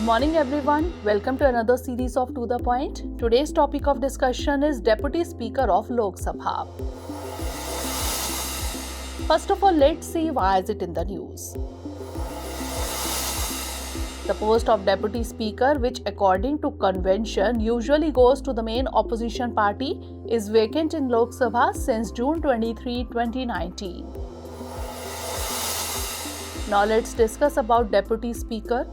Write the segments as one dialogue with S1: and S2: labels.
S1: Good morning everyone. Welcome to another series of To The Point. Today's topic of discussion is Deputy Speaker of Lok Sabha. First of all, let's see why is it in the news. The post of Deputy Speaker, which according to convention usually goes to the main opposition party, is vacant in Lok Sabha since June 23, 2019. Now let's discuss about Deputy Speaker.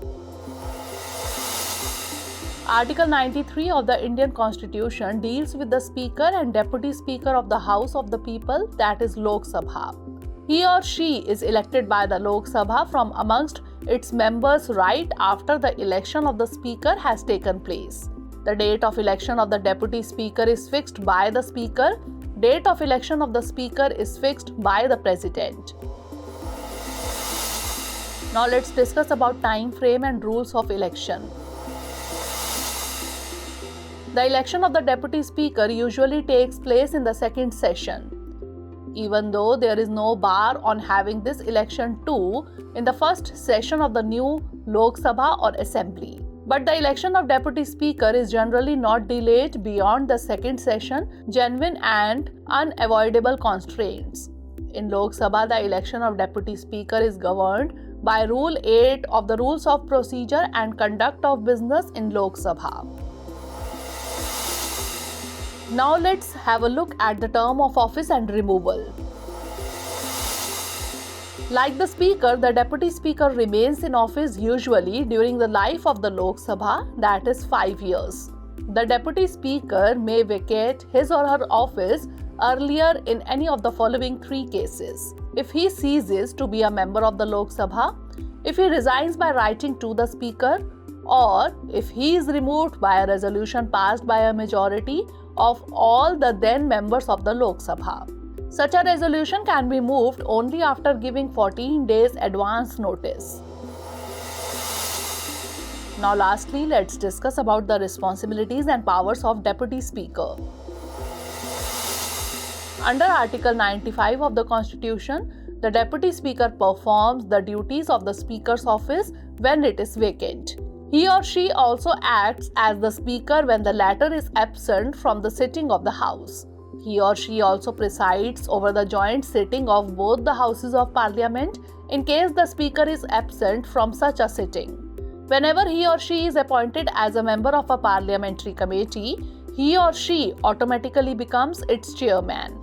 S1: Article 93 of the Indian Constitution deals with the Speaker and Deputy Speaker of the House of the People, that is Lok Sabha. He or she is elected by the Lok Sabha from amongst its members right after the election of the Speaker has taken place. The date of election of the Deputy Speaker is fixed by the Speaker. Date of election of the Speaker is fixed by the President. Now let's discuss about time frame and rules of election. The election of the Deputy Speaker usually takes place in the second session, even though there is no bar on having this election too in the first session of the new Lok Sabha or Assembly. But the election of Deputy Speaker is generally not delayed beyond the second session, genuine and unavoidable constraints. In Lok Sabha, the election of Deputy Speaker is governed by Rule 8 of the Rules of Procedure and Conduct of Business in Lok Sabha. Now let's have a look at the term of office and removal. Like the Speaker, the Deputy Speaker remains in office usually during the life of the Lok Sabha, that is 5 years. The Deputy Speaker may vacate his or her office earlier in any of the following 3 cases. If he ceases to be a member of the Lok Sabha, if he resigns by writing to the Speaker, or if he is removed by a resolution passed by a majority of all the then members of the Lok Sabha. Such a resolution can be moved only after giving 14 days advance notice. Now lastly, let's discuss about the responsibilities and powers of Deputy Speaker. Under Article 95 of the Constitution, the Deputy Speaker performs the duties of the Speaker's office when it is vacant. He or she also acts as the Speaker when the latter is absent from the sitting of the House. He or she also presides over the joint sitting of both the Houses of Parliament in case the Speaker is absent from such a sitting. Whenever he or she is appointed as a member of a parliamentary committee, he or she automatically becomes its chairman.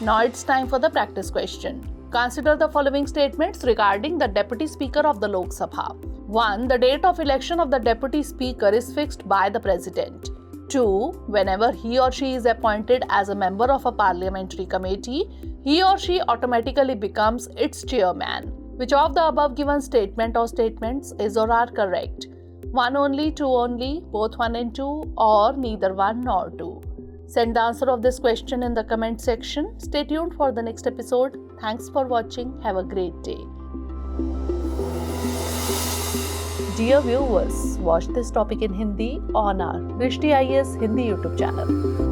S1: Now it's time for the practice question. Consider the following statements regarding the Deputy Speaker of the Lok Sabha. 1. The date of election of the Deputy Speaker is fixed by the President. 2. Whenever he or she is appointed as a member of a parliamentary committee, he or she automatically becomes its chairman. Which of the above given statement or statements is or are correct? 1 only, 2 only, both 1 and 2, or neither 1 nor 2? Send the answer of this question in the comment section. Stay tuned for the next episode. Thanks for watching. Have a great day. Dear viewers, watch this topic in Hindi on our Drishti IAS Hindi YouTube channel.